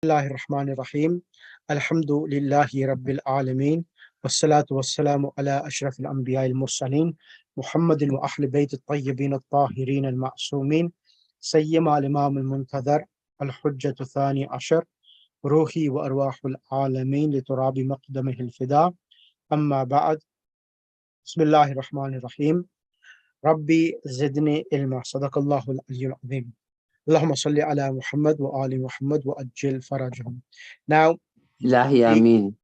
Bismillahir Rahmanir Rahim. Alhamdulillahi Rabbil Alameen. Wassalatu wassalamu ala ashrafil anbiya al mursaleen. Muhammadin wa ahli bayt al tayyibin al tahirin al ma'sumin. Sayyima al imam al muntadhar. Al hujjatu thani ashar. Ruhi wa arwahul alameen li turabi maqdamihi al fida. Amma ba'd. Bismillahir Rahmanir Rahim. Rabbi zidni ilma. Sadaqallahu al aliyyul azim. Allahumma salli ala Muhammad wa ali Muhammad wa ajil farajahum. Now, Ilahi Ameen.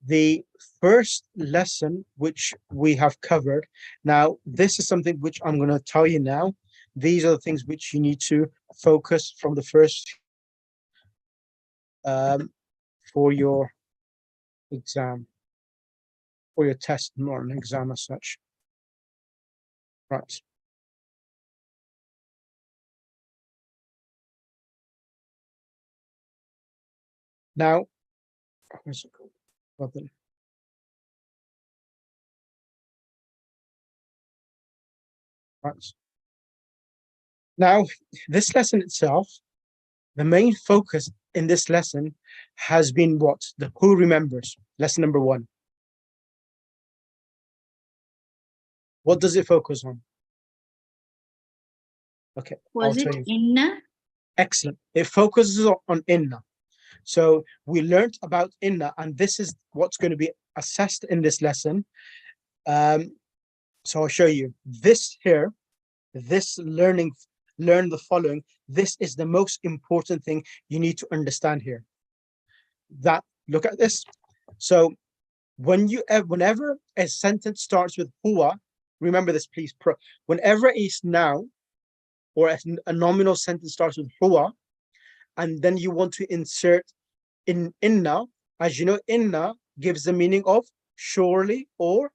the first lesson which we have covered, now this is something which I'm going to tell you now. These are the things which you need to focus from the first for your exam, for your test, not an exam as such. Right. Now, where's it called? Right. Now, this lesson itself, the main focus in this lesson has been what? Who remembers? Lesson number 1. What does it focus on? Okay. Was it inna? Excellent. It focuses on inna. So we learned about inna, and this is what's going to be assessed in this lesson. So I'll show you this here. This learn the following. This is the most important thing you need to understand here. That look at this. So whenever a sentence starts with huwa, remember this, please. Whenever it's noun or a nominal sentence starts with huwa, and then you want to insert in inna, as you know, inna gives the meaning of surely or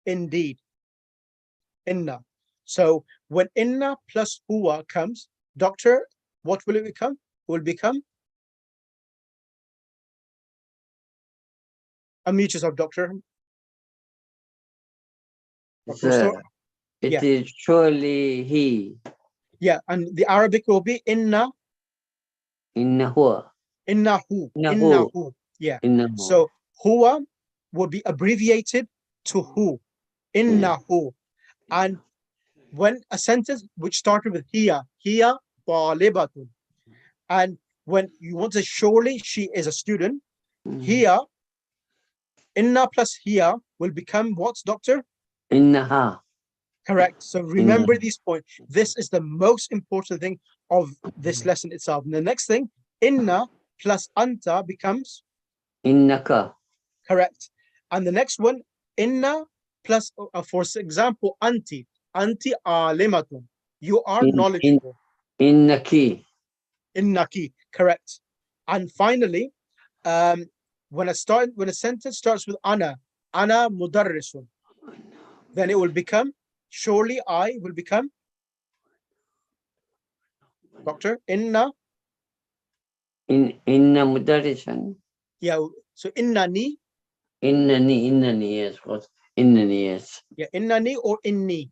indeed. Inna. So when inna plus huwa comes, doctor, what will it become? Will become. Unmute yourself, doctor. It is surely he. Yeah, and the Arabic will be inna. Innahu. Innahu. Innahu. Yeah. Innahu. So huwa will be abbreviated to who. Innahu. And when a sentence which started with hiya talibatun, and when you want to surely she is a student, hiya, inna plus hiya will become what, doctor? Innaha. Correct. So remember these points. This is the most important thing of this lesson itself. And the next thing, inna plus anta becomes innaka. Correct. And the next one, inna plus, for example, anti alimatun. You are knowledgeable. Innaki. Innaki. Correct. And finally, when a sentence starts with ana mudarrisun, then it will become surely I will become doctor. Inna mudarrisan. Yeah, so innani. Innani, yes. What? Innani, yes. Yeah, innani or inni.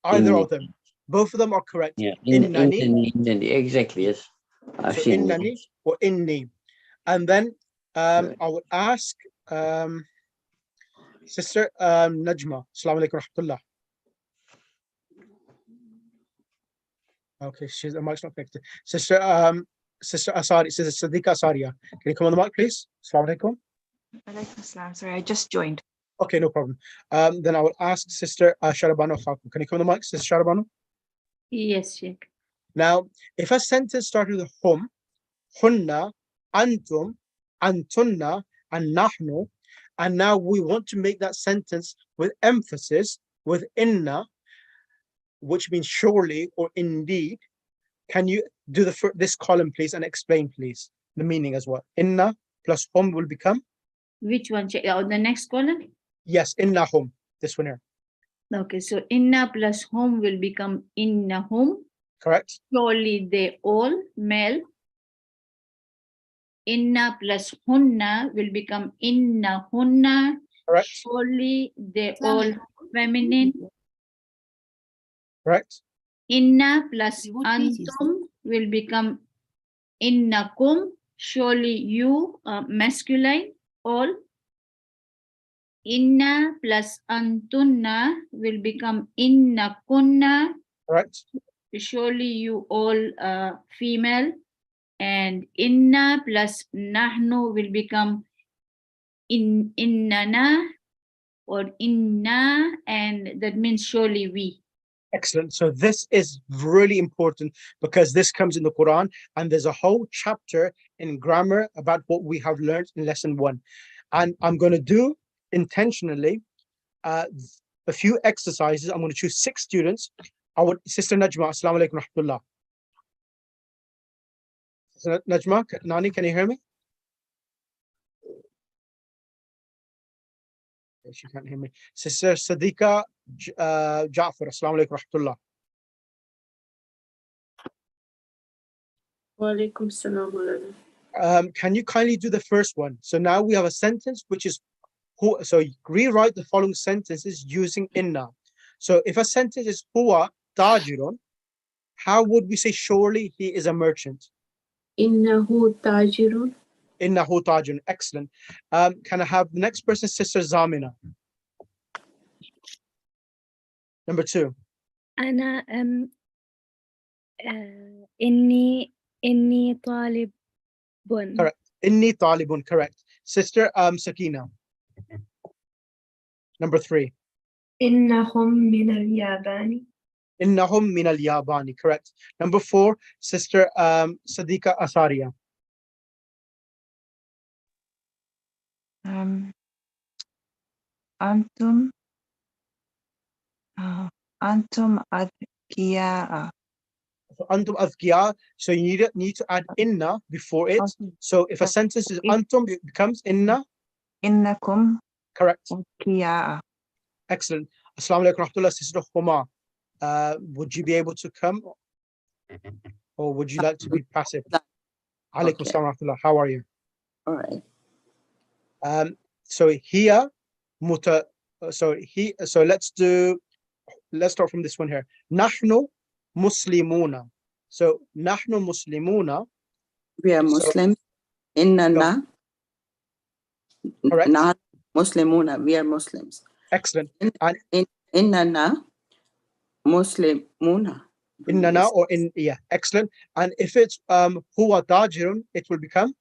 Either of them. Both of them are correct. Yeah, innani. Exactly, yes. So innani or inni. And then I would ask Sister Najma. Assalamu alaikum rahmatullah. Okay, the mic's not connected. Sister Asari, Sister Sadiqa Asaria. Can you come on the mic, please? Assalamu alaikum. Alaikum assalam. Sorry, I just joined. Okay, no problem. Then I will ask Sister Sharabano Khaku. Can you come on the mic, Sister Sharabano? Yes, Sheikh. Now, if a sentence started with hum, hunna, antum, antunna, and nahnu, and now we want to make that sentence with emphasis, with inna, which means surely or indeed, can you do this column, please, and explain, please, the meaning as well? Inna plus hum will become? Which one? Oh, the next column? Yes, inna hum. This one here. Okay, so inna plus hum will become innahum. Correct. Surely they all, male. Inna plus hunna will become innahunna. Correct. Surely they all, feminine. Correct. Inna plus antum will become innakum, surely you, masculine, all. Inna plus antunna will become innakunna, Correct. surely you all, female. And inna plus nahnu will become innana or inna, and that means surely we. Excellent. So this is really important because this comes in the Quran, and there's a whole chapter in grammar about what we have learned in lesson 1. And I'm going to do intentionally a few exercises. I'm going to choose 6 students. I want Sister Najma. Assalamu alaikum rahmatullah. Sister Najma, Nani, can you hear me? She can't hear me. Sister Sadiqa Ja'far. Assalamu alaikum rahmatullah. Walaikum salam. Can you kindly do the first one? So now we have a sentence which is who. So rewrite the following sentences using inna. So if a sentence is huwa tajirun, how would we say surely he is a merchant? Innahu tajirun. Innahu tajirun. Excellent. Can I have the next person, Sister Zamina? Number 2. أنا إني طالب. Correct. Inni talibun. Correct. Sister Sakina. Number 3. Innahum min al-Yabani. Innahum min al-Yabani. Correct. Number 4. Sister Sadiqa Asaria. Antum adkiya. So antum azkiya. So you need to add inna before it. So if a sentence is antum, it becomes inna. Innakum Correct. adkiya. Excellent. Assalamu alaikum rahmatullah. Sister Huma, would you be able to come, or would you like to be passive? Alaikum Okay. assalam rahmatullah. How are you? All right. So here, muta. So let's start from this one here. Nahnu muslimuna. So nahnu muslimuna. We are So- Muslim. Innana. Correct. Not Muslimuna. We are Muslims. Excellent. And Innana Muslimuna. innana or in, yeah, excellent. And if it's huwa tajirun, it will become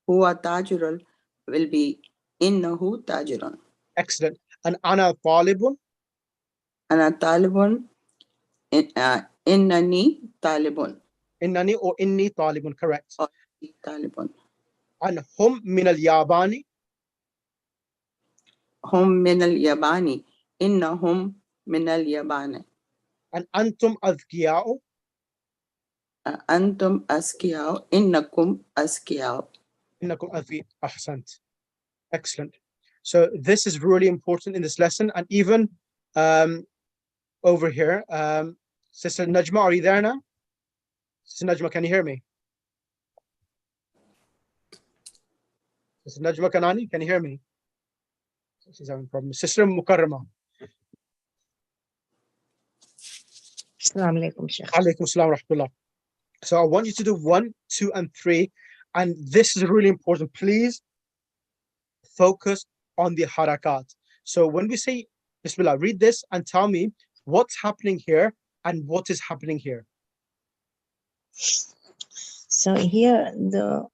Huwa tajirul will be innahu tajirun. excellent. And ana talibun, Ana talibun. Innani talibun. innani or inni talibun. Correct. Talibun. And hum min al yabani, Hum min al-Yabani. Innahum min al-Yabani. and antum azkiya'u, Antum askiyao. Innakum askiyao. innakum azki. Ahsant. Excellent. So this is really important in this lesson. And even over here, Sister Najma, are you there now? Sister Najma, can you hear me? Sister Najma Kanani, can you hear me? She's having problems. Sister Mukarrama. Assalamu alaikum, Sheikh. Alaikum assalam wa rahmatullah. So I want you to do 1, 2, and 3. And this is really important. Please focus on the harakat. So when we say Bismillah, read this and tell me what's happening here and what is happening here. So here the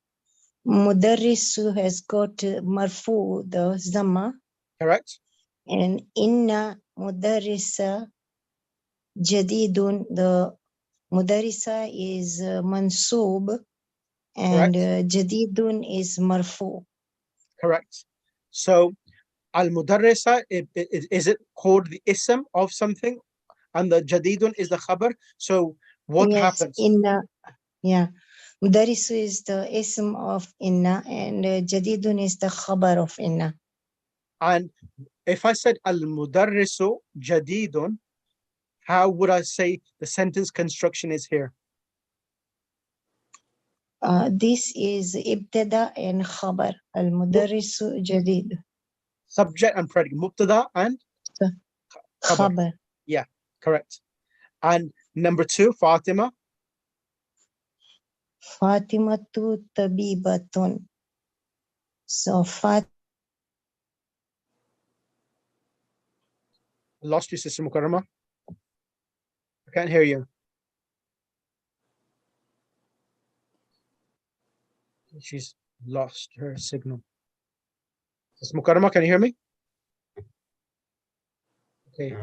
Mudarris has got marfu, the Zama, Correct? and inna Mudarrisa Jadidun, the Mudarrisa is mansub, and Jadidun is marfu. Correct. So al-mudarrisa, is it called the ism of something? And the jadidun is the khabar. So what Yes, happens? Inna, yeah. Mudarrisu is the ism of inna, and Jadidun is the khabar of inna. And if I said al-mudarrisu jadidun, how would I say the sentence construction is here? This is ibtada and khabar. Al-Mudarrisu Jadid. Subject and predicate. Mubtada and Khabar. correct. And number 2, Fatima. Fatimatu tabibatun. So Lost you, Sister Mukarrama. I can't hear you. She's lost her signal. Sister Mukarrama, can you hear me? Okay,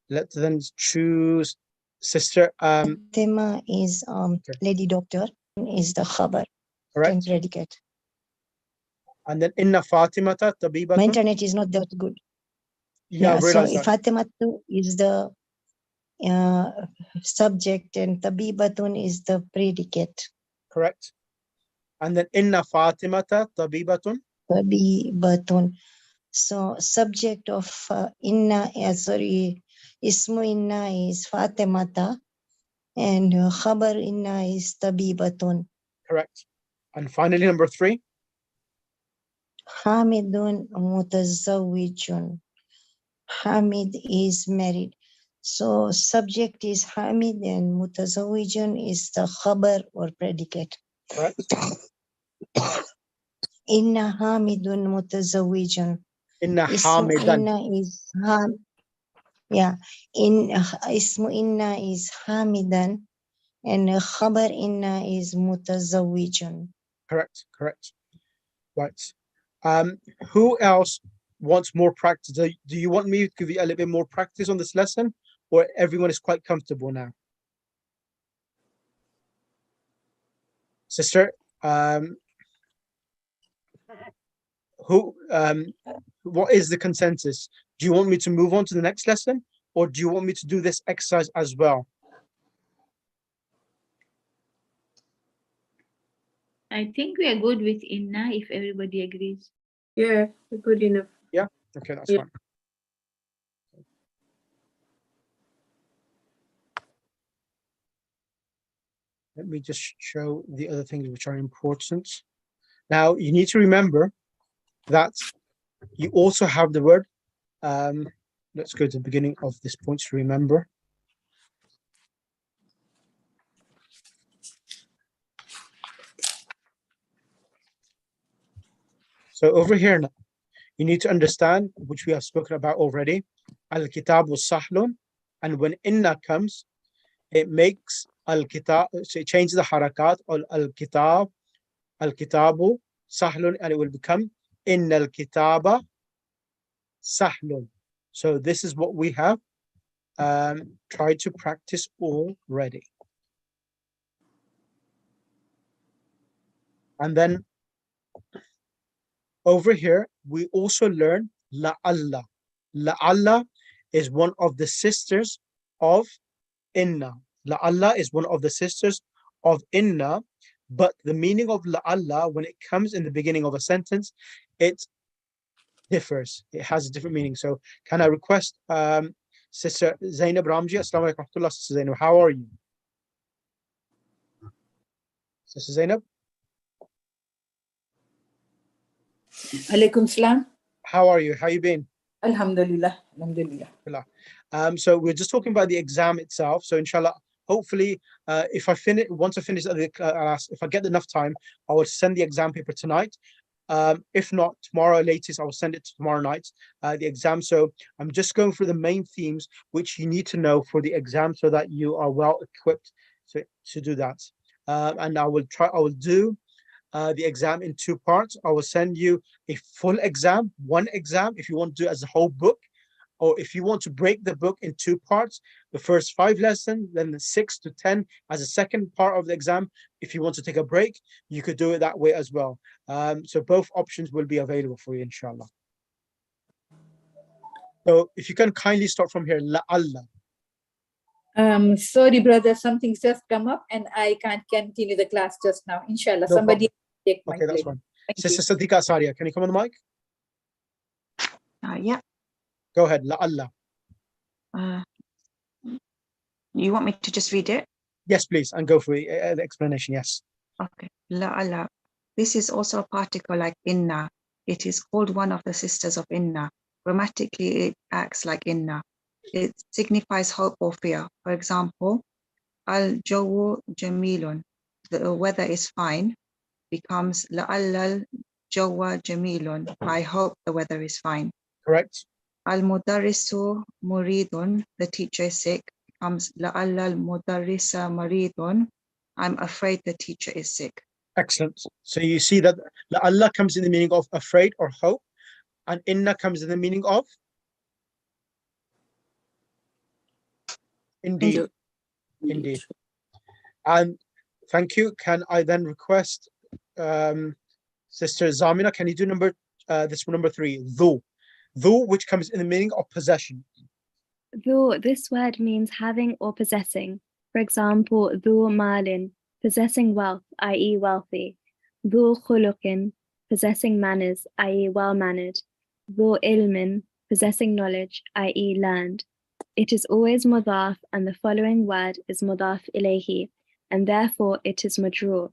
let's then choose Sister. Fatima is lady doctor, is the khabar. Correct. Predicate. And then Inna Fatimata My Tabibatun. internet is not that good. Yeah, I So realize that. Fatimatu is the subject and Tabibatun is the predicate. Correct. And then Inna Fatimata Tabibatun. Tabibatun. So subject of Inna, Ismu Inna is Fatimata and Khabar Inna is Tabibatun. Correct. And finally, number 3. Hamidun Mutazawwijun. Hamid is married. So subject is Hamid and Mutazawwijun is the khabar or predicate. Correct. Inna Hamidun Mutazawwijun. Inna Ismu Hamidan. Inna is Ismu Inna is Hamidan and khabar Inna is Mutazawwijun. Correct. Correct. Right. Who else wants more practice? Do you want me to give you a little bit more practice on this lesson, or everyone is quite comfortable now? Sister, what is the consensus? Do you want me to move on to the next lesson, or do you want me to do this exercise as well? I think we are good with Inna if everybody agrees. Yeah, good enough. Okay, that's Yeah. fine. Let me just show the other things which are important. Now, you need to remember that you also have the word. Let's go to the beginning of this point to remember. So over here now, you need to understand, which we have spoken about already, al-kitabu sahlun, and when inna comes, it makes al-kitab, so it changes the harakat, or al-kitabu sahlun, and it will become inna al-kitaba sahlun. So this is what we have tried to practice already. And then over here, we also learn la'alla. La'alla is one of the sisters of inna. La'alla is one of the sisters of inna, but the meaning of la'alla, when it comes in the beginning of a sentence, it differs. It has a different meaning. So can I request Sister Zainab Ramji? Assalamu alaikum warahmatullah. Sister Zainab, how are you? Sister Zainab? Alaikum salam. How are you? How you been? Alhamdulillah. Alhamdulillah. So we're just talking about the exam itself. So inshallah, hopefully, if I finish, once I finish the class, if I get enough time, I will send the exam paper tonight. If not tomorrow latest, I will send it tomorrow night, the exam. So I'm just going through the main themes which you need to know for the exam so that you are well equipped to do that. And I will do the exam in 2 parts. I will send you a full exam, one exam, if you want to do it as a whole book, or if you want to break the book in 2 parts, the first 5 lessons, then the 6 to 10 as a second part of the exam. If you want to take a break, you could do it that way as well. So both options will be available for you, inshallah. So if you can kindly start from here, la'alla. Sorry, brother, something's just come up and I can't continue the class just now. Inshallah, No somebody take my Okay, that's place. fine. Thank you. Sister Sadiqa Asaria, can you come on the mic? Yeah. Go ahead, la'alla. You want me to just read it? Yes, please, and go for the explanation, yes. Okay. La'ala. This is also a particle like inna. It is called one of the sisters of inna. Grammatically, it acts like inna. It signifies hope or fear. For example, al-jawu jamilun. the weather is fine becomes la'allal jawwa jamilun. I hope the weather is fine. Correct. Al-mudarrisu muridun, the teacher is sick, becomes la'allal mudarrisa maridun. I'm afraid the teacher is sick. Excellent. So you see that Allah comes in the meaning of afraid or hope, and inna comes in the meaning of indeed. Indeed. And thank you. Can I then request Sister Zamina, can you do number 3, dhu, which comes in the meaning of possession. Dhu, this word means having or possessing. For example, dhu malin, possessing wealth, i.e. wealthy. Dhu khuluqin, possessing manners, i.e. well-mannered. Dhu ilmin, possessing knowledge, i.e. learned. It is always mudaf, and the following word is mudaf ilayhi, and therefore it is majrur.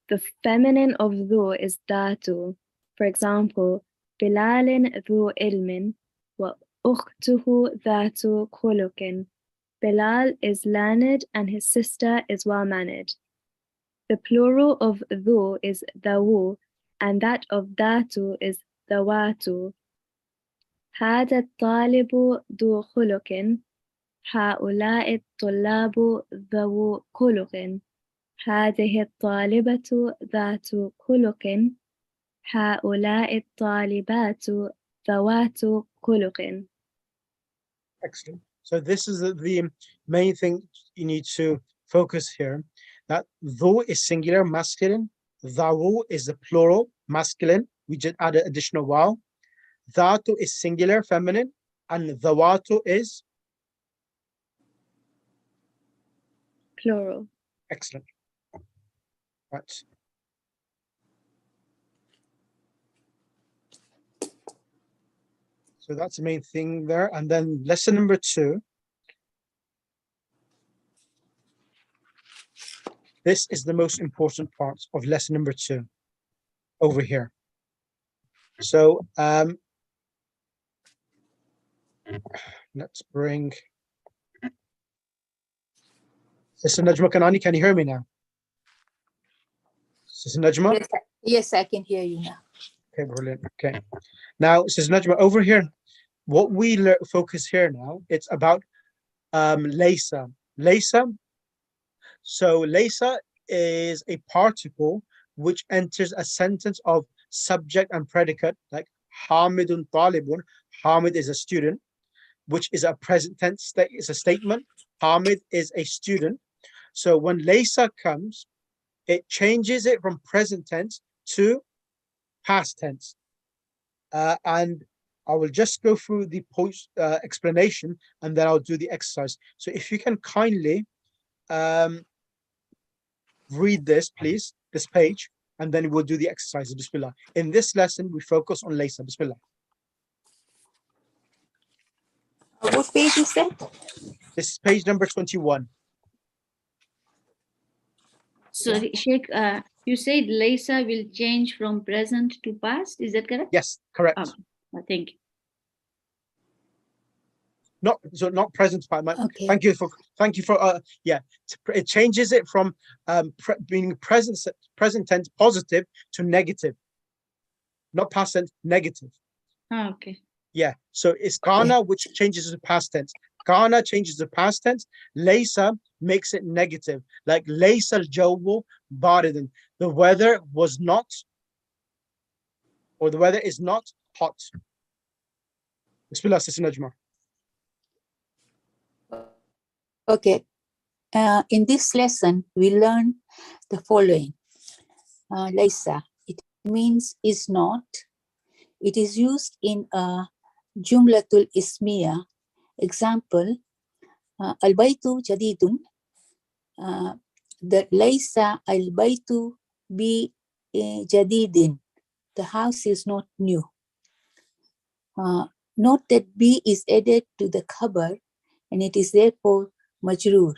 The feminine of dhu is datu. For example, Bilalin dhu ilmin wa ukhtuhu dhatu khuluqin. Bilal is learned and his sister is well-mannered. The plural of dhu is dawu, and that of dhatu is dawatu. هذا الطالب ذو خلق. هؤلاء الطلاب ذو خلق. هذه الطالبة ذات خلق. هؤلاء الطالبات ذوات خلق. Excellent. So this is the main thing you need to focus here. That dhu is singular, masculine. Dhawu is the plural, masculine. We just added additional waw. Dhatu is singular, feminine. And dhawatu is Plural. excellent. Right. So that's the main thing there. And then lesson number 2. This is the most important part of lesson number 2 over here. So let's bring Sister Najma Kanani. Can you hear me now? Sister Najma? Yes, yes, I can hear you now. Okay, brilliant. Okay. Now, Sister Najma, over here, what we focus here now, it's about laysa. Laysa. So laysa is a particle which enters a sentence of subject and predicate, like Hamidun Talibun. Hamid is a student, which is a present tense, is a statement. Hamid is a student. So when laysa comes, it changes it from present tense to past tense. And I will just go through the post explanation, and then I'll do the exercise. So if you can kindly read this, please, this page, and then we'll do the exercise. Bismillah. In this lesson, we focus on laysa. Bismillah. What page is that? This is page number 21. Sorry, Sheikh, you said laysa will change from present to past. Is that correct? Yes, correct. Thank you. Not present, but Okay. thank you for yeah. It changes it from being present tense positive to negative, not past tense, negative. Okay. Yeah, so it's kana, which changes to past tense. Kana changes to past tense. Laysa makes it negative, like laysa al-jawwu baridan. The weather was not, or the weather is not hot. Bismillah, Sister Najma. Okay. In this lesson, we learn the following. Laysa, it means is not. It is used in a jumlatul ismiya. Example, al-baytu jadidun. The laysa al-baytu bi jadidin. The house is not new. Note that B is added to the khabar, and it is therefore majroor.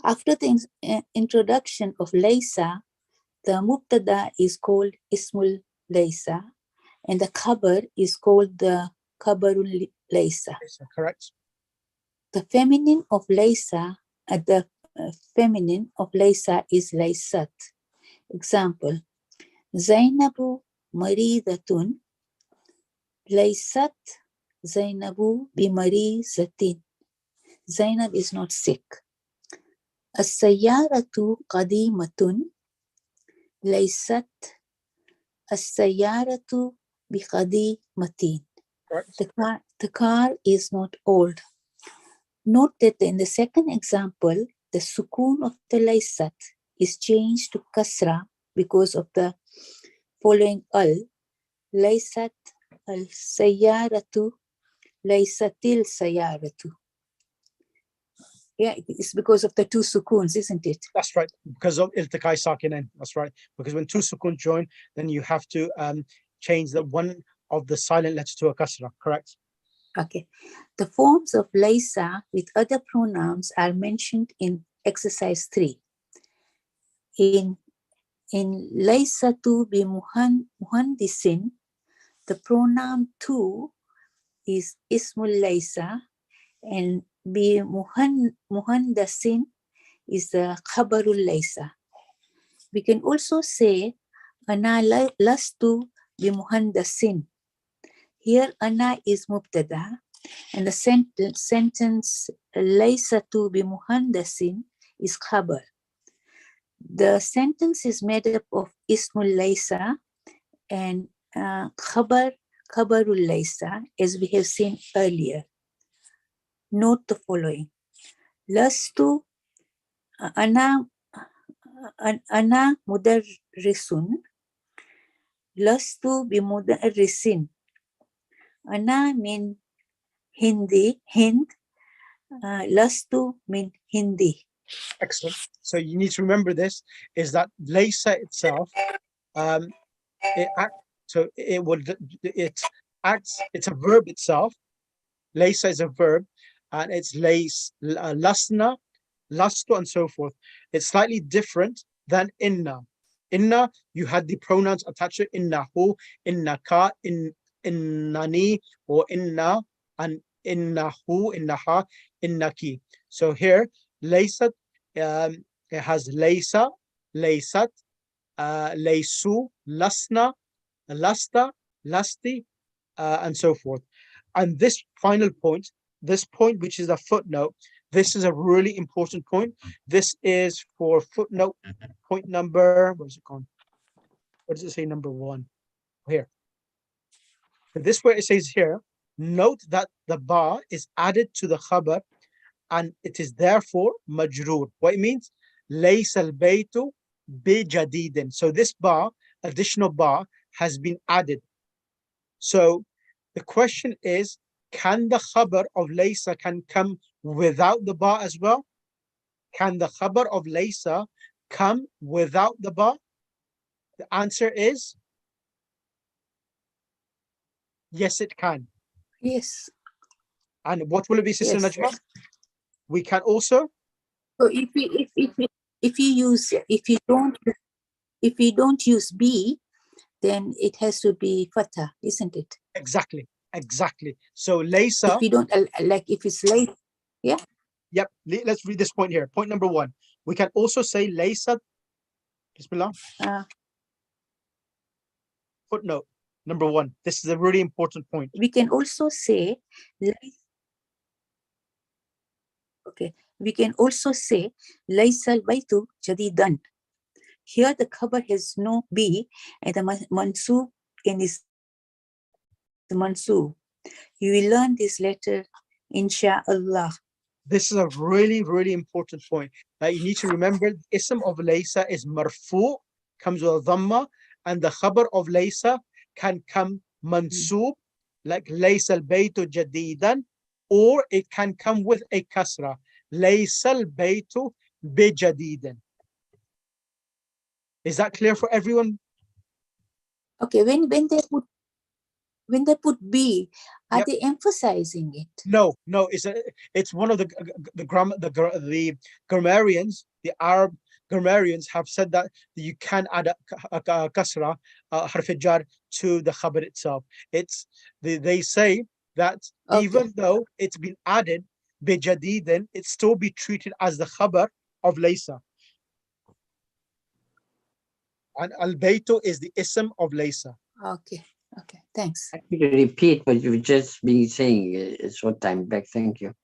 After the introduction of laysa, the mubtada is called ismul laysa, and the khabar is called the khabarul laysa. Correct. The feminine of laysa, the feminine of Laysa is Laysat. Example, Zainabu maridatun, Laysat Zainabu bimarizatin. Zainab is not sick. As-sayyaratu qadimatun, Laysat as-sayyaratu biqadimatin. Right. The car is not old. Note that in the second example, the sukun of the Laysat is changed to kasra because of the following al. Laysat al-sayyaratu, laysatil sayyaratu. Yeah, it's because of the two sukuns, isn't it? That's right, because of iltiqai sakinain. That's right, because when two sukun join, then you have to change the one of the silent letters to a kasra. Correct. Okay. The forms of Laysa with other pronouns are mentioned in exercise 3. In Laysatu bi muhandisin, the pronoun tu is ismul Laysa, and bi muhandasin is the khabarul Laysa. We can also say ana lastu bi muhandasin. Here ana is mubtada, and the sentence laysatu bi muhandasin is khabar. The sentence is made up of ismul laysa and khabarul laysa, as we have seen earlier. Note the following: lastu ana mudarrisun, lastu bi mudarrisin. Ana min Hind, lastu min Hindi. Excellent. So you need to remember this is that laysa itself, it's a verb itself. Laysa is a verb, and it's lasna, lastu, and so forth. It's slightly different than inna. Inna, you had the pronouns attached to innahu, innaka, innani, or inna, and innahu, innaha, innaki. So here, laysat, it has laysa, laysat, laysu, lasna, lasta, lasti, and so forth. And this final point, this point, which is a footnote, this is a really important point. This is for footnote point number, what is it called? What does it say, number 1? Here. This where it says here, note that the ba is added to the khabar and it is therefore majroor. What it means? Laysa al-baytu bi jadidin. So this ba, additional ba, has been added. So the question is, can the khabar of laysa can come without the ba as well? Can the khabar of laysa come without the ba? The answer is yes, it can. Yes. And what will it be, Sister Yes. Najma? We can also. So if you don't use B, then it has to be fatha, isn't it? Exactly. So laysa. If you don't like, if it's late, yeah. Yep. Let's read this point here. Point number 1. We can also say laysa. Bismillah. Footnote number 1. This is a really important point. We can also say, okay. We can also say laysa al-baytu jadidan. Here the khabar has no B and the mansub is the mansub. You will learn this later, inshallah. This is a really, really important point that you need to remember. Ism of laysa is marfu, comes with a dhamma, and the khabar of laysa can come mansub, like laysa al-baytu jadidan, or it can come with a kasra, laysa al-baytu bi jadidin. Is that clear for everyone? Okay, when they put B, are Yep. they emphasizing it? No, it's one of the grammarians, the Arab grammarians have said that you can add a kasra, harf jar, to the khabar itself. They say that Okay. even though it's been added bijadidin, it still be treated as the khabar of Laysa. And al-baytu is the ism of Laysa. Okay, okay, thanks. Actually, repeat what you've just been saying a short time back. Thank you.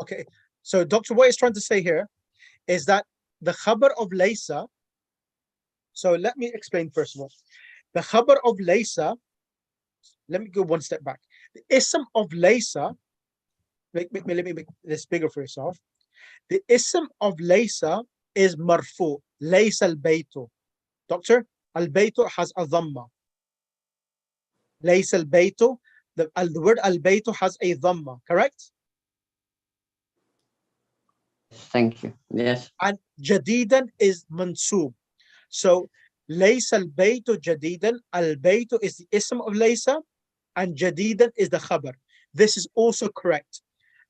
Okay, so Dr. What is trying to say here is that the khabar of Laysa, so let me explain first of all. The khabar of Laysa, let me go one step back. The ism of Laysa, let me make this bigger for yourself. The ism of Laysa is marfu, Laysa al-baytu. Doctor, al-baytu has a dhamma. Laysa al-baytu, the word al-baytu has a dhamma, correct? Thank you. Yes. And jadidan is mansub. So laysa al-baytu jadidan, al-baytu is the ism of laysa, and jadidan is the khabar. This is also correct.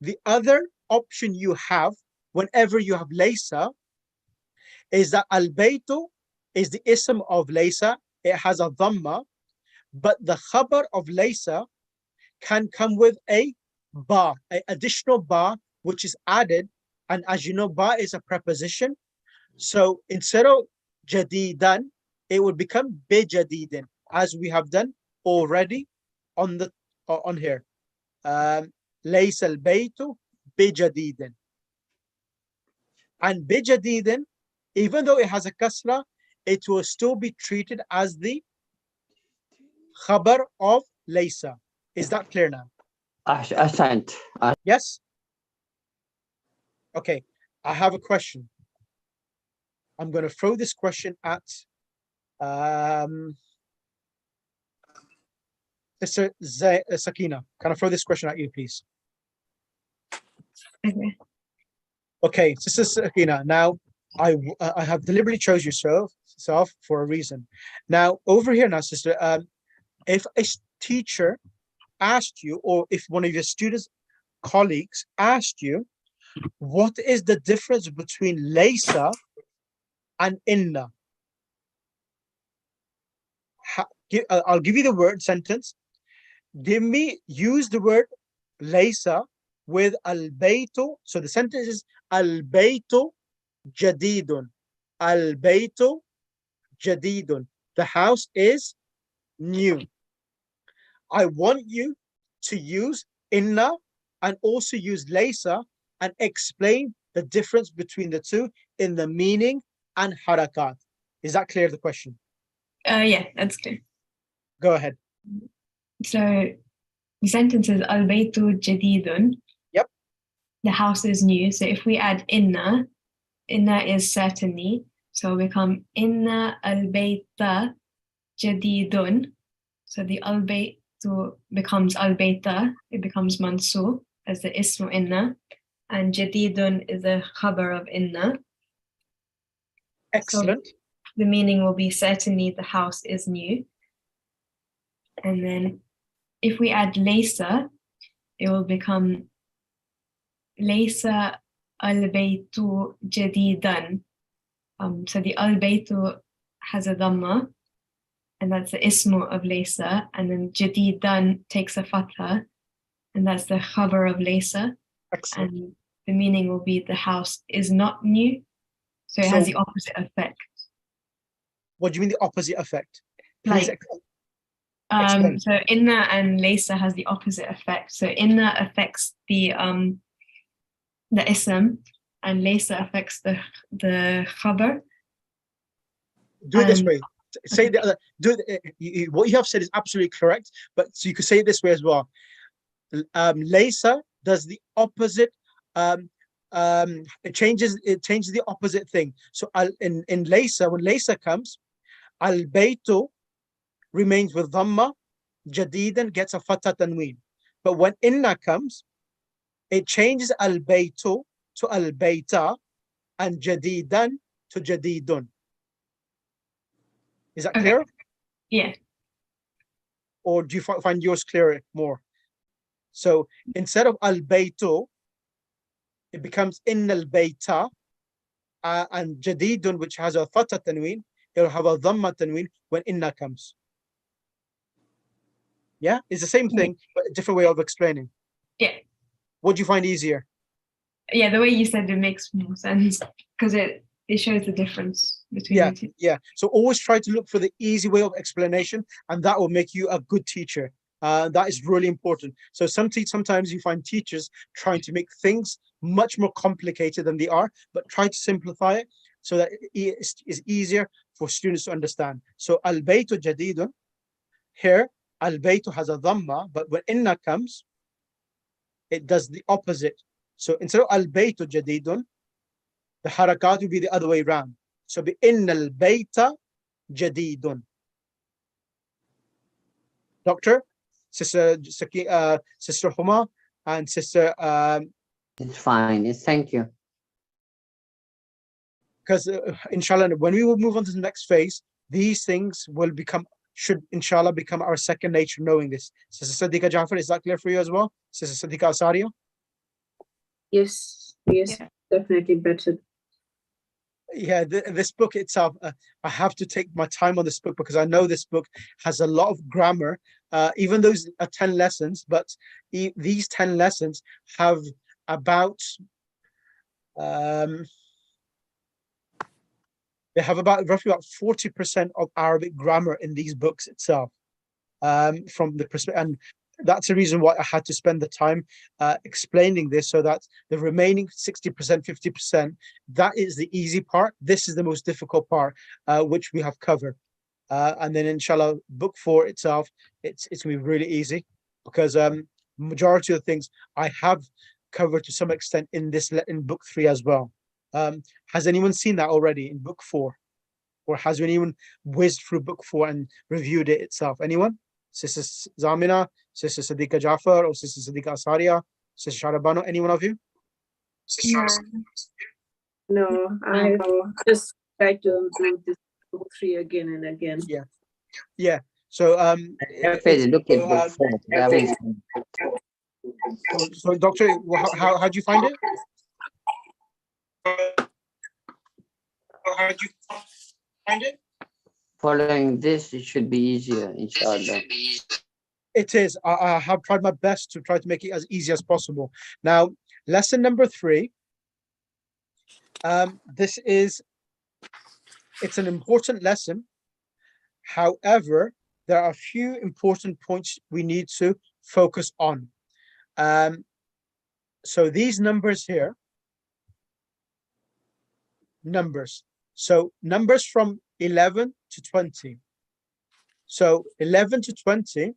The other option you have whenever you have laysa is that al-baytu is the ism of laysa, it has a dhamma, but the khabar of laysa can come with a ba, an additional ba, which is added. And as you know, ba is a preposition. So instead of jadidan, it would become bijadidin, as we have done already on the on here. Laysa al-baytu bijadidin. And bijadidin, even though it has a kasra, it will still be treated as the khabar of laysa. Is that clear now? Asant. Yes? Okay, I have a question. I'm going to throw this question at Sister Sakina. Can I throw this question at you, please? Okay. Okay, Sister Sakina, now I have deliberately chose yourself for a reason. Now, over here now, sister, if a teacher asked you, or if one of your students, colleagues asked you, what is the difference between laysa and inna? I'll give you the word sentence. Use the word laysa with al-baytu. So the sentence is al-baytu jadidun. Al-baytu jadidun. The house is new. I want you to use inna and also use laysa and explain the difference between the two in the meaning and harakat. Is that clear, the question? Yeah, that's clear. Go ahead. So the sentence is al-baytu jadidun. Yep. The house is new. So if we add inna is certainly. So it'll become inna al-bayta jadidun. So the al-baytu becomes al-bayta. It becomes mansub as the ismu inna. And jadidun is the khabar of inna. Excellent. So the meaning will be certainly the house is new. And then if we add laysa, it will become laysa al-baytu jadidan. So the al-baytu has a dhamma, and that's the ismu of laysa, and then jadidan takes a fatha, and that's the khabar of laysa. Excellent. And the meaning will be the house is not new. So it has the opposite effect. What do you mean the opposite effect? Please Like, explain. so inna and laysa has the opposite effect. So inna affects the ism, and laysa affects the khabar. Do it this way. Say the other. What you have said is absolutely correct, but so you could say it this way as well. Laysa does the opposite. It changes the opposite thing. So in laysa, when laysa comes, al-baytu remains with dhamma, jadidan gets a fatha tanween. But when inna comes, it changes al-baytu to al-bayta and jadidan to jadidun. Is that clear? Yeah. Or do you find yours clearer more? So instead of al-baytu, it becomes in al-bayta, and jadidun, which has a fatha tanween, it'll have a dhamma tanween when inna comes. Yeah, it's the same thing, but a different way of explaining. Yeah. What do you find easier? Yeah, the way you said it makes more sense because it shows the difference between Yeah, the two. yeah. So always try to look for the easy way of explanation, and that will make you a good teacher. That is really important. So sometimes you find teachers trying to make things much more complicated than they are, but try to simplify it so that it's easier for students to understand. So al-baytu jadidun, here al-baytu has a dhamma, but when inna comes, it does the opposite. So instead of al-baytu jadidun, the harakat will be the other way around. So be innal bayta jadidun. Doctor, Sister Sister Huma, and Sister It's fine. Thank you. because inshallah, when we will move on to the next phase, these things will should inshallah become our second nature, knowing this. Sister Sadiqa Jafar, is that clear for you as well? Sister Sadiqa Asaria? Yes, Yeah. definitely better. Yeah, this book itself, I have to take my time on this book because I know this book has a lot of grammar, even those are 10 lessons, but these 10 lessons have about they have roughly about 40% of Arabic grammar in these books itself. From the perspective, and that's the reason why I had to spend the time explaining this, so that the remaining 60%, 50%, that is the easy part. This is the most difficult part, which we have covered. And then inshallah, book 4 itself, it's gonna be really easy because majority of the things I have covered to some extent in book 3 as well. Has anyone seen that already in book 4? Or has anyone whizzed through book 4 and reviewed it itself? Anyone? Sister Zamina, Sister Sadiqa Jafar, or Sister Sadiqa Asaria, Sister Sharabano, any one of you? No, I just try to do this book 3 again and again. Yeah. So Definitely look at book 4. Very soon. so Doctor, how do you find it? How did you find it? Following this, it should be easier, inshallah. It is. I have tried my best to try to make it as easy as possible. Now, lesson number 3. It's an important lesson. However, there are a few important points we need to focus on. So these numbers here, numbers. So numbers from 11 to 20. So 11 to 20,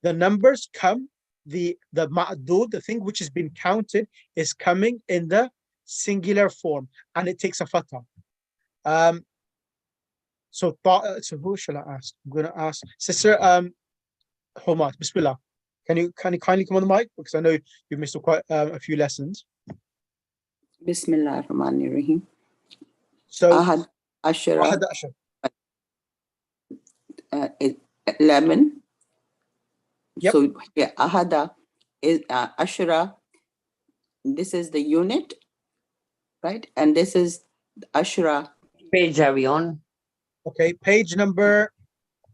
the numbers come, the ma'dud, the thing which has been counted, is coming in the singular form, and it takes a fatha. So who shall I ask? I'm going to ask Sister Homat. Bismillah. Can you kindly come on the mic, because I know you've missed quite a few lessons. Bismillah ar-Rahman ar-Rahim. So Ahad Ashara, Ahad Ashar. 11. Yep. So yeah, Ahada is Ashara. This is the unit, right? And this is Ashara. Page are we on? Okay, page number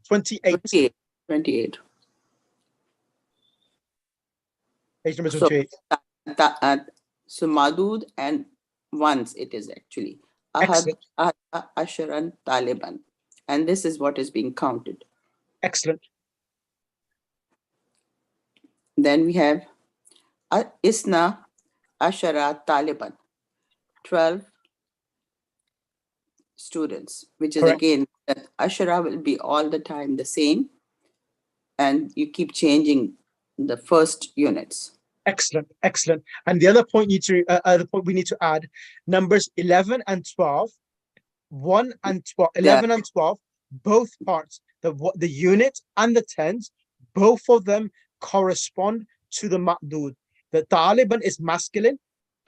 28. 28. Page number So, 28. So Madud and once it is actually Ahad Asharan Taliban. And this is what is being counted. Excellent. Then we have Isna Ashara Taliban, 12 students, which is Correct. again, that Ashara will be all the time the same. And you keep changing the first units. Excellent, excellent. And the other point we need to add, numbers 11 and 12, 1 and 12, 11 and 12, both parts, the unit and the tens, both of them correspond to the ma'dud. The Taliban is masculine,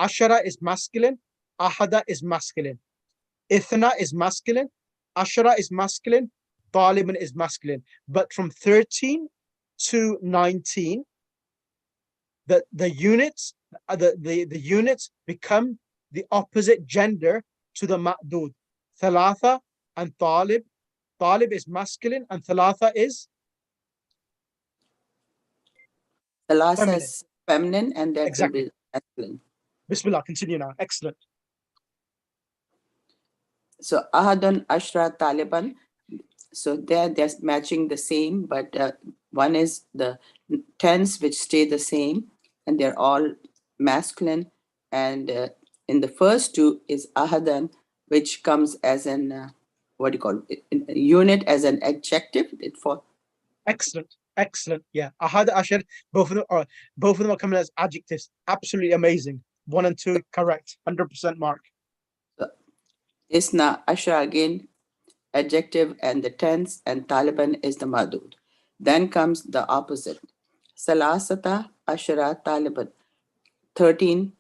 Ashara is masculine, Ahada is masculine, Ithna is masculine, Ashara is masculine, Taliban is masculine. But from 13 to 19, the units become the opposite gender to the ma'dud. Thalatha and Talib. Talib is masculine and Thalatha is Thalatha is feminine and that exactly will be masculine. Bismillah, continue now. Excellent. So Ahadun Ashra Taliban. So they're matching the same, but one is the tense which stay the same, and they're all masculine. And in the first two is Ahadan, which comes as an what do you call it? Unit as an adjective. It for Excellent. Excellent. Yeah. Ahad Ashar, both of them are coming as adjectives. Absolutely amazing. 1 and 2 correct. 100% mark. Isna Ashra again, adjective and the tense, and Taliban is the madud. Then comes the opposite. Salasata Ashra Taliban, 13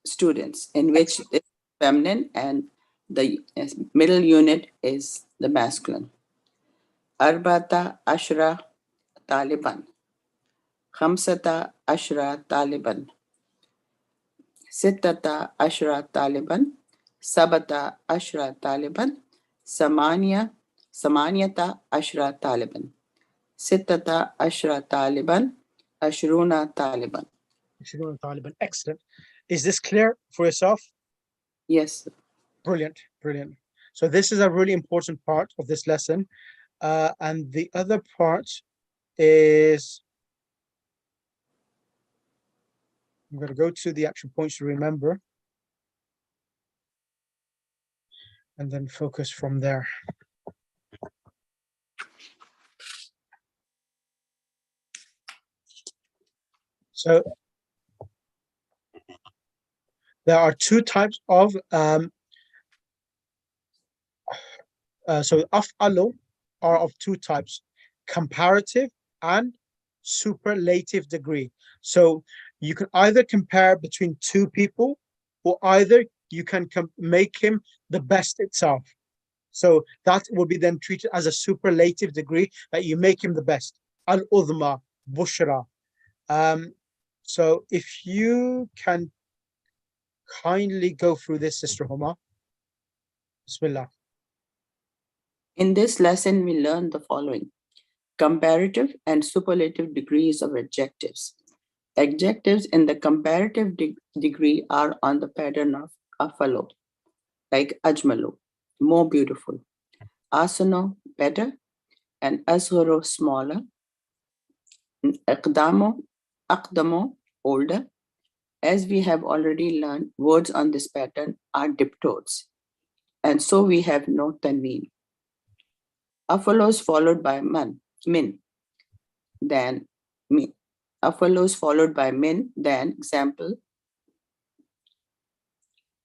students, in which it's feminine and the middle unit is the masculine. Arbata Ashra Taliban, Khamsata Ashra Taliban, Sittata Ashra Taliban, Sabata Ashra Taliban, Samanyata Ashra Taliban, Sittata Ashra Taliban, Ashruna Taliban. Taliban. Excellent. Is this clear for yourself? Yes. Brilliant. Brilliant. So this is a really important part of this lesson. And the other part is, I'm going to go to the actual points to remember and then focus from there. So there are two types of so af'alu are of two types, comparative and superlative degree. So you can either compare between two people, or either you can make him the best itself. So that will be then treated as a superlative degree, that you make him the best. Al-udhma, bushra. So if you can kindly go through this, Sister Huma. Bismillah. In this lesson, we learned the following: comparative and superlative degrees of adjectives. Adjectives in the comparative degree are on the pattern of afalo, like ajmalu, more beautiful, asano, better, and asgharo, smaller, aqdamo, older. As we have already learned, words on this pattern are diptodes, and so we have no tanween. Afalos followed by min, then min. Afalos followed by min, then example,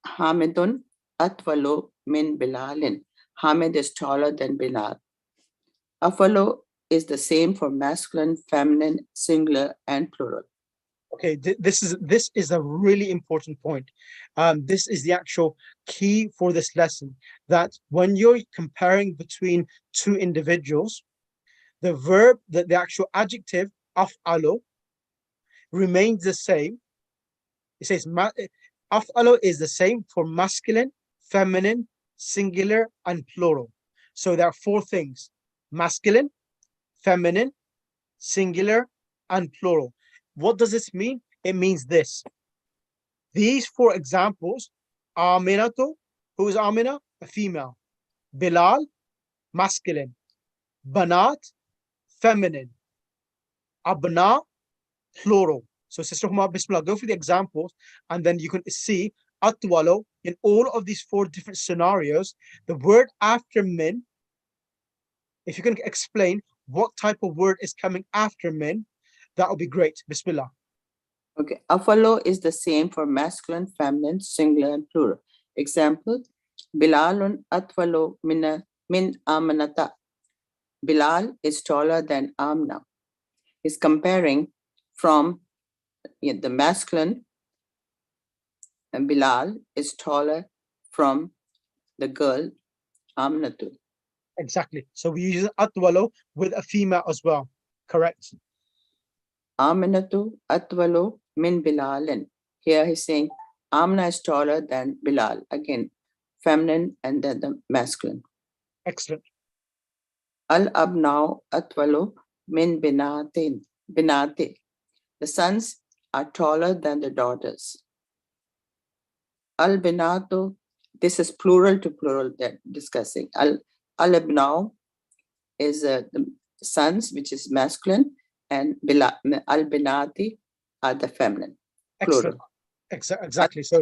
Hamidun atwalo min Bilalin. Hamid is taller than Bilal. Afalo is the same for masculine, feminine, singular, and plural. Okay, this is a really important point. This is the actual key for this lesson, that when you're comparing between two individuals, the verb, the actual adjective af'alo remains the same. It says af'alo is the same for masculine, feminine, singular, and plural. So there are four things: masculine, feminine, singular, and plural. What does this mean? It means this. These four examples: Aminatu, who is Amina? A female. Bilal, masculine. Banat, feminine. Abna, plural. So Sister Huma, Bismillah, go through the examples, and then you can see atwalo in all of these four different scenarios. The word after min, if you can explain what type of word is coming after min, that would be great. Bismillah. Okay, afalo is the same for masculine, feminine, singular, and plural. Example, Bilalun atwalo min Amanata. Bilal is taller than Amna. Is comparing from the masculine, and Bilal is taller from the girl Amnatu. Exactly. So we use atwalo with a female as well. Correct. Aminatu atwalo min Bilalin. Here he's saying Amna is taller than Bilal. Again, feminine and then the masculine. Excellent. Al abnao atwalo min binati. The sons are taller than the daughters. Al-binatu, this is plural to plural they're discussing. Al-ibnau is the sons, which is masculine, and al-binati are the feminine, plural. Excellent. Exactly. So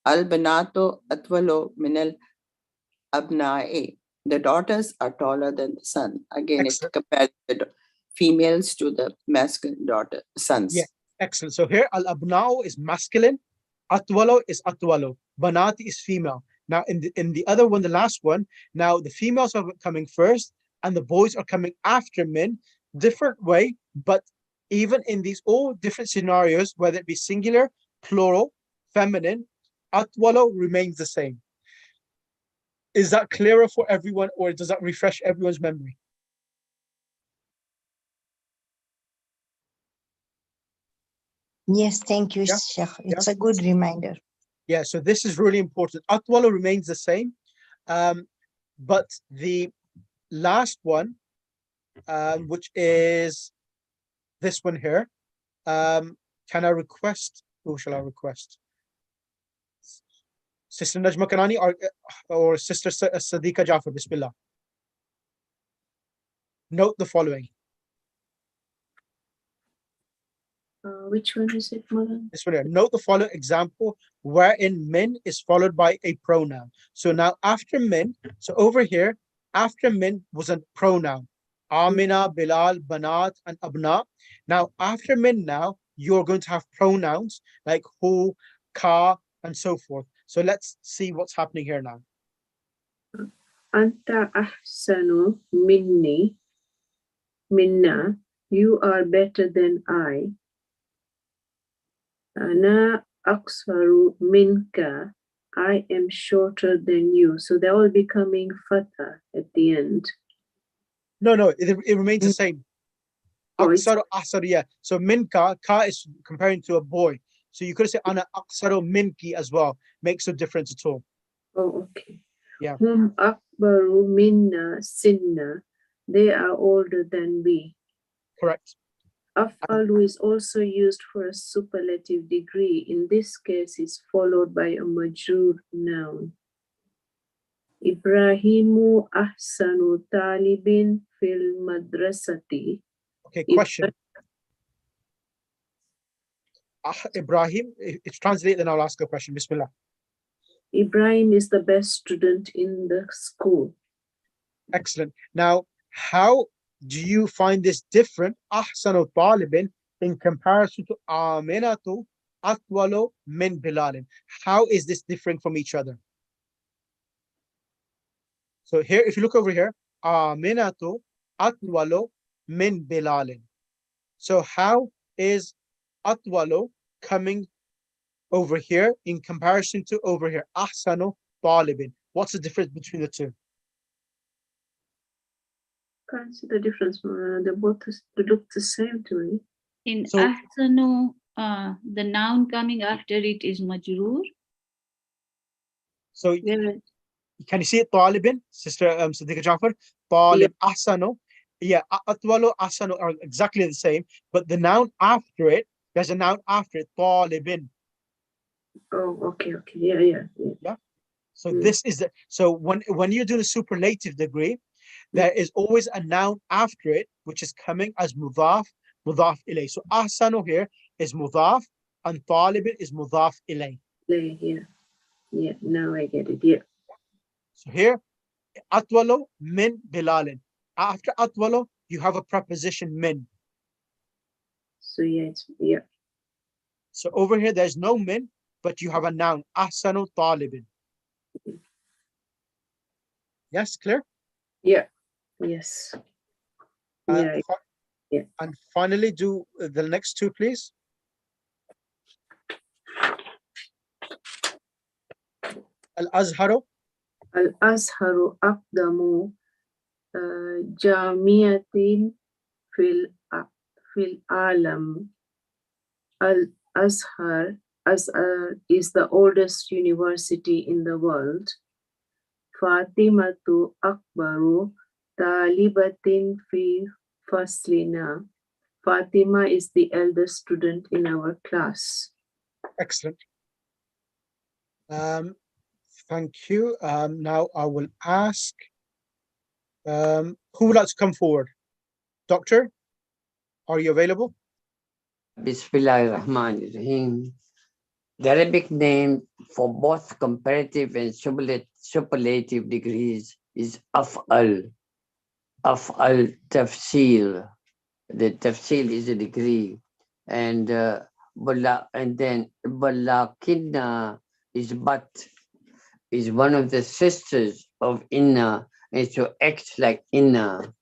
Al-binatu atwalu min al-abna'i. The daughters are taller than the son. Again, it Excellent. compares the females to the masculine sons. Yeah. Excellent. So here, al-abna'u is masculine, atwalo is atwalo, banati is female. Now, in the other one, the last one, now the females are coming first and the boys are coming after men, different way, but even in these all different scenarios, whether it be singular, plural, feminine, atwalo remains the same. Is that clearer for everyone, or does that refresh everyone's memory? Yes, thank you, Yeah, Sheikh. It's a good reminder. Yeah, so this is really important. Atwalo remains the same, but the last one, which is this one here, can I request? Who shall I request? Sister Najma Kanani or Sister Sadiqa Jafar? Bismillah. Note the following. Which one is it, Mother? This one here. Note the following example wherein min is followed by a pronoun. So now after min, so over here, after min was a pronoun. Amina, Bilal, Banat, and Abna. Now after min now, you're going to have pronouns like who, ka, and so forth. So let's see what's happening here now. Anta ahsanu minna, you are better than I. Ana aksaru minka, I am shorter than you. So they're all becoming fatha at the end. No, it remains the same. Oh, it's- Aksaru, asar, yeah. So minka, ka is comparing to a boy. So you could say ana aksaru minki as well. Makes no difference at all. Oh, okay. Yeah. Hum akbaru minna sinna, they are older than we. Correct. Af'alu is also used for a superlative degree. In this case, it's followed by a majrur noun. Ibrahimu ahsanu talibin fil madrasati. Okay, question. Ibrahim, it's translated, then I'll ask a question. Bismillah. Ibrahim is the best student in the school. Excellent. Now, how do you find this different, ahsanu talibin, in comparison to aminatu atwalu min bilalin? How is this different from each other? So here, if you look over here, aminatu atwalu min bilalin. So how is atwalu coming over here in comparison to over here, ahsanu talibin? What's the difference between the two? Can't see the difference. They both look the same to me. In So- ahsanu, the noun coming after it is majroor. So Whereas can you see it, talibin, Sister Sadiqa Jafar? Talib, ahsanu. Yeah, atwalu, ahsanu are exactly the same, but the noun after it, there's a noun after it, talibin. Oh, okay. Yeah. So this is the, so when you're doing a superlative degree, there is always a noun after it, which is coming as mudaf ilay. So ahsanu here is mudaf and talibin is mudaf ilay. Yeah, now I get it. Yeah. So here, atwalu min bilalin. After atwalu, you have a preposition min. So yeah. So over here, there's no min, but you have a noun, ahsanu talibin. Yes, clear? Yeah. Yes. And, Yeah. and finally, do the next two, please. Al-Azharu. Al-Azharu aqdamu jamiatin fil alam. Al-Azhar is the oldest university in the world. Fatimatu akbaru talibatin fi faslina. Fatima is the eldest student in our class. Excellent. Thank you. Now I will ask, who would like to come forward? Doctor, are you available? Bismillahirrahmanirrahim. The Arabic name for both comparative and superlative degrees is af'al. Af'al tafsil. The tafsil is a degree. And then walakinna is but, is one of the sisters of inna, and so acts like inna.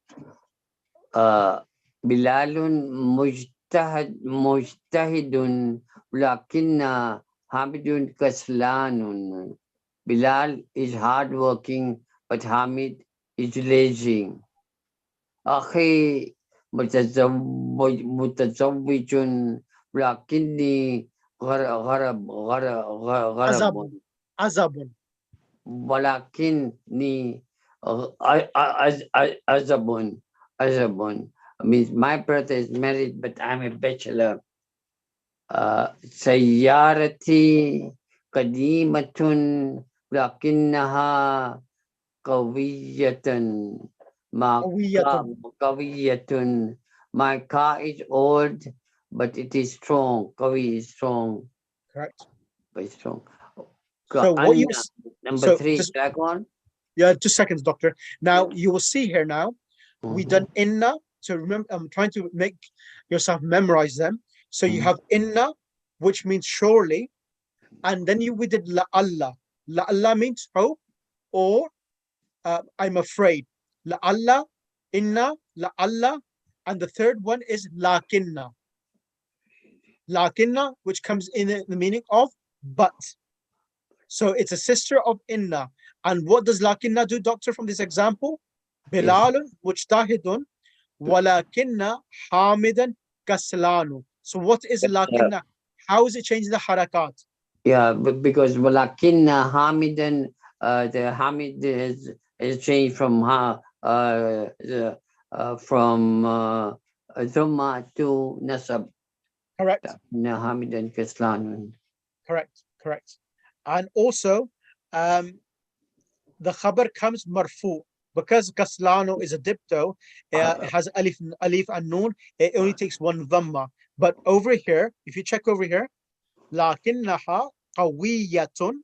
Bilalun mujtahidun walakinna Hamidun kaslanun. Bilal is hardworking, but Hamid is lazy. Akhi mutazawwijun walakinni Azabun. Azabun. walakinni azabun means my brother is married, but I'm a bachelor. سيارتي قديمة لكنها قوية. قوية. My car is old, but it is strong. قوي is strong. Correct. Very strong. So what you Number 3, back on. Yeah, 2 seconds, doctor. Now you will see here now, we done inna. So remember, I'm trying to make yourself memorize them. So you have inna, which means surely, and then we did la Allah. La Allah means hope, or I'm afraid. La Allah, inna, la Allah, and the third one is lakinna. Lakinna, which comes in the meaning of but. So it's a sister of inna. And what does lakinna do, doctor, from this example? Bilalun mujtahidun walakinna hamidan kaslanu. So what is lakinna? How is it changing the harakat? Yeah, because walakinna hamidan, the hamid is changed from Thumma to nasab. Correct. Hamidan kaslanun. Correct. And also, the khabar comes marfu, because kaslano is a dipto. It has alif and noon. It only takes one dhamma. But over here, if you check over here, lakinnaha qawiyatun.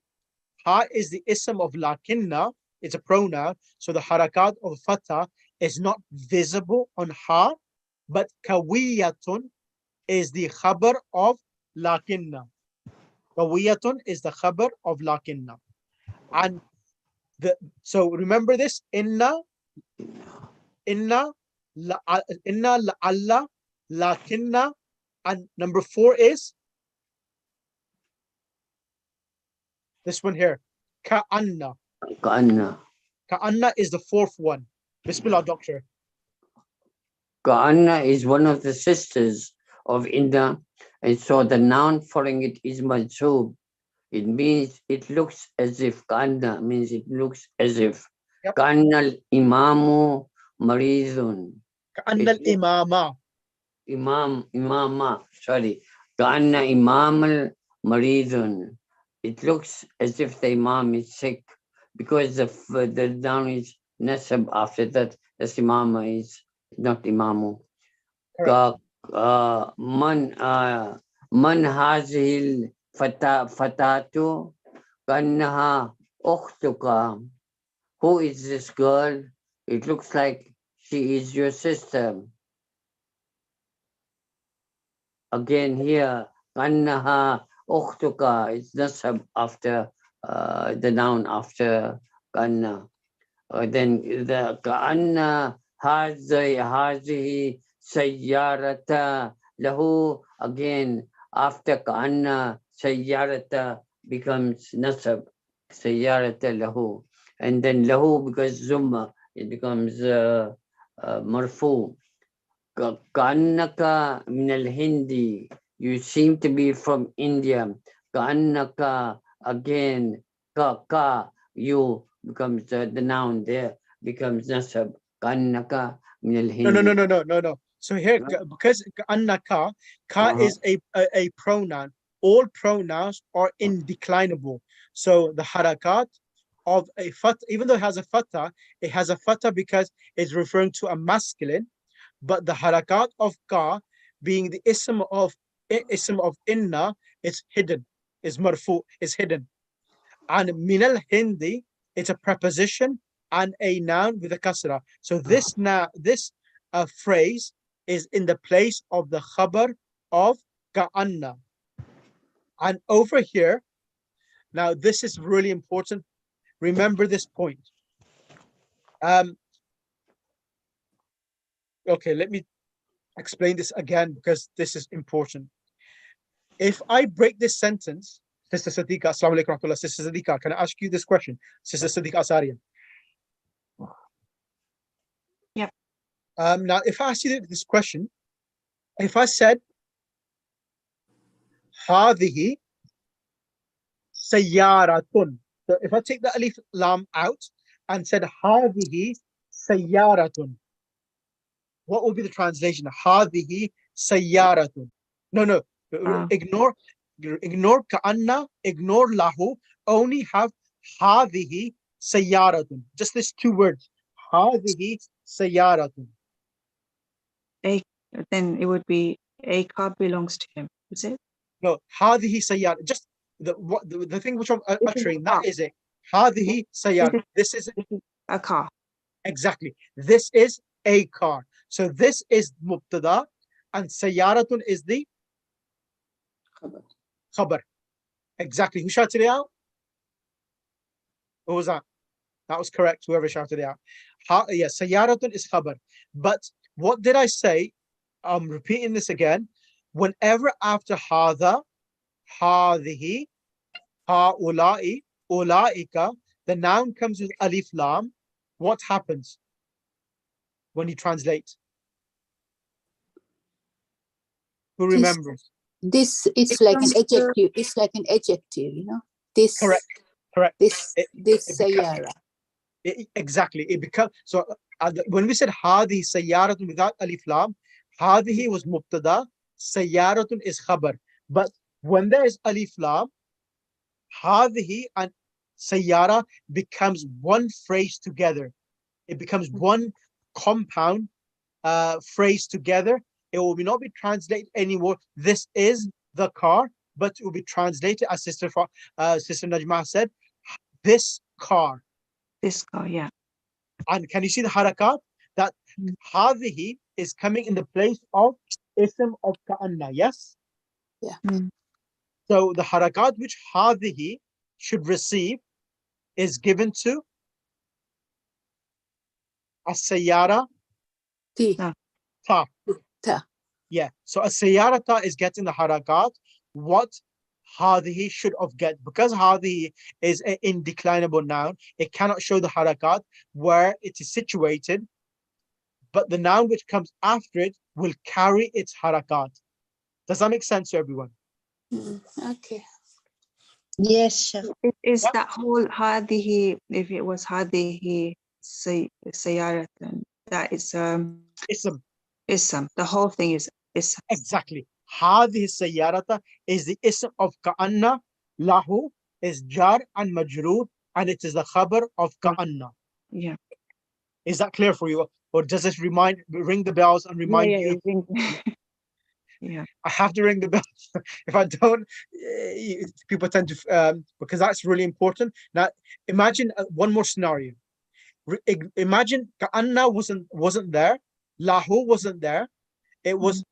Ha is the ism of lakinna. It's a pronoun. So the harakat of fatha is not visible on ha, but qawiyatun is the khabar of lakinna. Qawiyatun is the khabar of lakinna. And so remember this, inna, la Allah, lakinna, and number 4 is this one here, ka'anna. Ka'anna is the 4th one. Bismillah, doctor. Ka'anna is one of the sisters of inna, and so the noun following it is mansub. It means it looks as if. Ka'anna means it looks as if. Ka'anna al-imamu maridun. Ka'anna al-imama. Imama, sorry. Ka'anna imam al-maridun. It looks as if the imam is sick, because the noun is nasab after that. The imama is not imamu. Man hazil fatatu kannaha ukhtuka. Who is this girl? It looks like she is your sister. Again here, kannaha ukhtuka is nasab after the noun after kanna. Then the kanna hazihi sayyarata lahu, again after ka'anna sayyarata becomes nasab, sayyarata lahu, and then lahu, because zumma, it becomes marfu. Ka'annaka min al-Hindi, you seem to be from India. Ka'annaka, again ka, you becomes the noun there becomes nasab. Ka'annaka min al-Hindi. No. So here, because anna ka is a pronoun. All pronouns are indeclinable. So the harakat of a fatha, even though it has a fatha because it's referring to a masculine, but the harakat of ka being the ism of inna is hidden, is marfu, is hidden. And minal hindi, it's a preposition and a noun with a kasra. So this phrase is in the place of the khabar of ka'anna. And over here, now this is really important. Remember this point. Okay, let me explain this again because this is important. If I break this sentence, Sister Sadiqa, Assalamu alaikum warahmatullah. Sister Sadiqa, can I ask you this question? Sister Sadiqa Asarian. Yep. Now, if I ask you this question, if I said, Hadihi sayyaratun. So if I take the alif lam out and said, Hadihi sayyaratun, what will be the translation? Hadihi sayyaratun. No. Ignore ka'anna, ignore lahu, only have hadihi sayyaratun. Just these two words. Hadihi sayyaratun. Then it would be a car belongs to him, is it? No, hadihi sayyaratun. Just the thing which I'm uttering, that is it. Hadihi sayyaratun. This is a car. Exactly. This is a car. So this is mubtada and sayyaratun is the khabar. Exactly. Who shouted it out? What was that? That was correct. Whoever shouted it out. Yes, sayyaratun is khabar. But what did I say? I'm repeating this again. Whenever after hadha, hadihi, haulai, ulaika, the noun comes with alif lam, what happens when you translate? Who remembers? This it's like an adjective. It's like an adjective, you know. This Correct. This sayyara. Exactly. It becomes so. When we said hadi sayyaratun without alif lam, hadihi was mubtada, sayyaratun is khabar. But when there is alif lam, hadihi and sayyara becomes one phrase together. It becomes one compound phrase together. It will not be translated anymore. This is the car, but it will be translated as Sister Najma said, this car. This car, yeah. And can you see the harakat? That hadihi is coming in the place of ism of ka'anna, yes? Yeah. So the harakat which hadihi should receive is given to as-sayyara ta. Yeah, so as-sayyara ta is getting the harakat what hadihi should have get, because hadihi is an indeclinable noun. It cannot show the harakat where it is situated, but the noun which comes after it will carry its harakat. Does that make sense to everyone? Okay. Yes, Sheikh. Is that whole hadihi, if it was hadihi sayyaratan, that is ism. The whole thing is ism. Exactly. Hadihi sayyarata is the ism of ka'anna, lahu is jar and majroor, and it is the khabar of ka'anna. Yeah. Is that clear for you? Or does it ring the bells and remind you? Yeah. I have to ring the bell. If I don't, people tend to, because that's really important. Now, imagine one more scenario. Imagine ka'anna wasn't there, lahu wasn't there. It was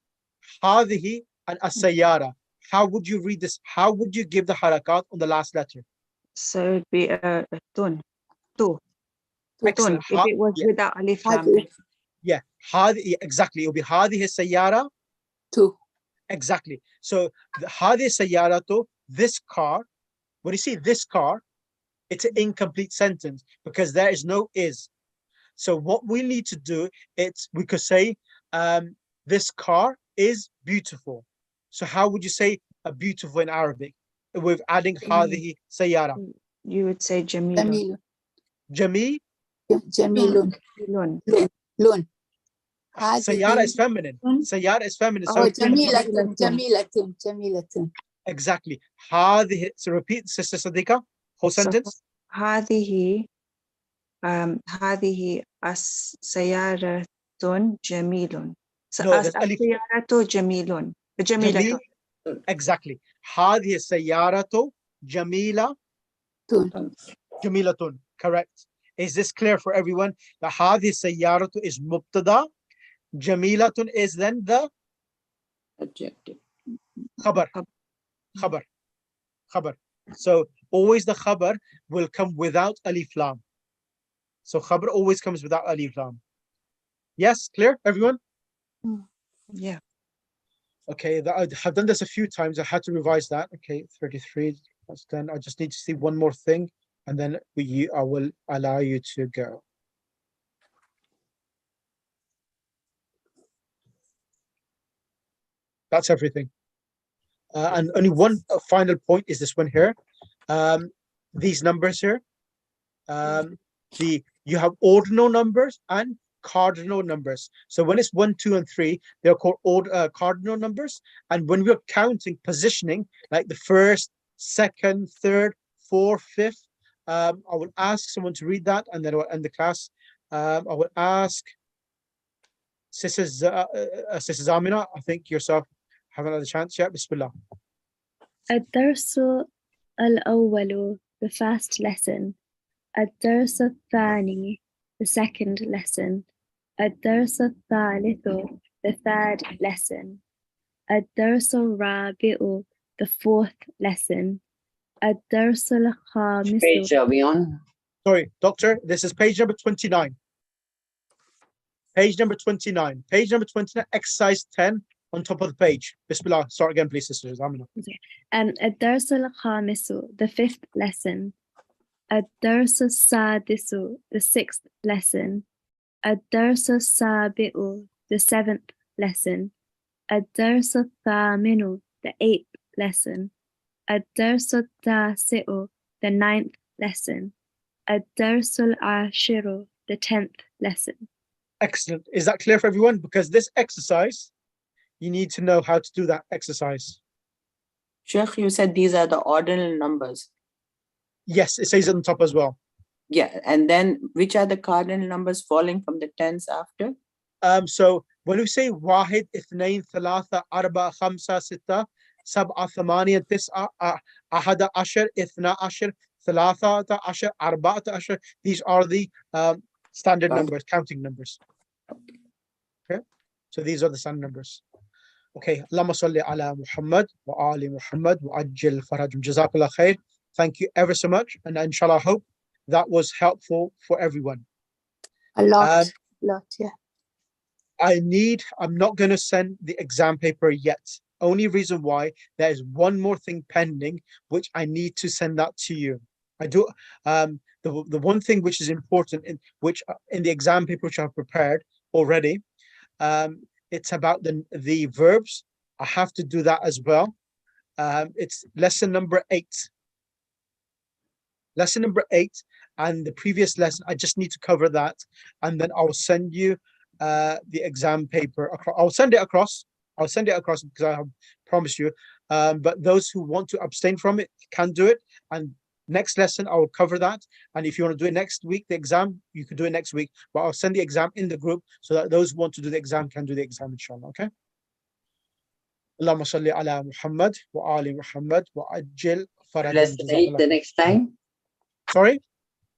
hadihi and as-sayyara. How would you read this? How would you give the harakat on the last letter? So it'd be a tun. Excellent. If it was without alif lam. Yeah, exactly. It will be hadihi sayyara. Two. Exactly. So the hadihi sayyara to this car. When you see this car, it's an incomplete sentence because there is no is. So what we need to do, we could say this car is beautiful. So how would you say a beautiful in Arabic with adding hadihi sayyara? You would say jamilun. Jamil. Jamilun. Lun. هذه is feminine. Sayyara is feminine. Oh, So جميلة جميلة. exactly. هذه. So repeat, Sister Sadiqa. Whole So, sentence. هذه هذه السيارة جميل. No, that's alif. السيارة جميل. جميلة. Exactly. هذه السيارة جميلة. جميلة. Correct. Is this clear for everyone? The هذه السيارة is مبتدا. جميلة is then the Adjective. خبر. Khabar. Khabar. So always the khabar will come without alif lam. So khabar always comes without alif lam. Yes, clear, everyone? Yeah. Okay, I have done this a few times. I had to revise that. Okay, 33. That's done. I just need to see one more thing, and then I will allow you to go. That's everything. And only one final point is this one here. These numbers here. You have ordinal numbers and cardinal numbers. So when it's 1, 2, and 3, they're called cardinal numbers. And when we're counting, positioning, like the first, second, third, fourth, fifth, I will ask someone to read that, and then I will end the class. I will ask Sisters Amina, I think yourself have another chance. Yeah, Bismillah. الدرس الأول, the first lesson. الدرس الثاني, the second lesson. الدرس الثالث, the third lesson. الدرس الرابع, the fourth lesson. الدرس الخامس. Page are we on? Sorry, doctor, this is page number 29. Page number 29. Page number 29, exercise 10 on top of the page. Bismillah. Start again, please, sisters. Amina. الدرس الخامس, the fifth lesson. الدرس السادس, the sixth lesson. الدرس السابع, the seventh lesson. الدرس الثامن, the eighth lesson. الدرس التاسع, the ninth lesson. الدرس العاشر, the 10th lesson. Excellent. Is that clear for everyone? Because this exercise, you need to know how to do that exercise. Sheikh, you said these are the ordinal numbers. Yes, it says it on top as well. Yeah, and then which are the cardinal numbers falling from the tens after? So when we say واحد اثنين ثلاثة أربعة خمسة ستة سبعة ثمانية تسعة أحد عشر اثنا عشر ثلاثة عشر أربعة عشر, these are the standard numbers, counting numbers. Okay, so these are the standard numbers. Okay, Allahumma salli ala Muhammad wa ali Muhammad wa ajil farajum. Jazakallah khair. Thank you ever so much, and inshallah, I hope that was helpful for everyone. A lot, yeah. I'm not going to send the exam paper yet. Only reason why, there is one more thing pending, which I need to send that to you. I do, the one thing which is important, in the exam paper which I've prepared already, it's about the verbs. I have to do that as well. It's lesson number 8. Lesson number 8, and the previous lesson, I just need to cover that, and then I'll send you the exam paper. I'll send it across because I have promised you. But those who want to abstain from it can do it. And next lesson, I will cover that. And if you want to do it next week, the exam, you can do it next week. But I'll send the exam in the group so that those who want to do the exam can do the exam, inshallah. Okay? Allahumma salli ala Muhammad wa ali Muhammad wa ajil farajum. Lesson 8 the next time? Sorry?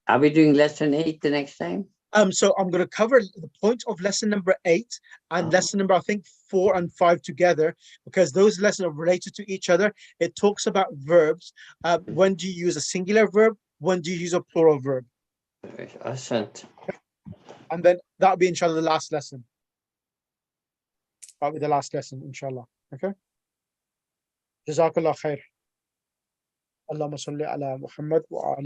Are we doing lesson 8 the next time? So I'm going to cover the point of lesson number 8 and lesson number, I think, 4 and 5 together, because those lessons are related to each other. It talks about verbs. When do you use a singular verb? When do you use a plural verb? Ascent. And then that'll be, inshallah, the last lesson. That'll be the last lesson, inshallah. Okay? Jazakallah khair. Allahumma salli ala Muhammad wa ali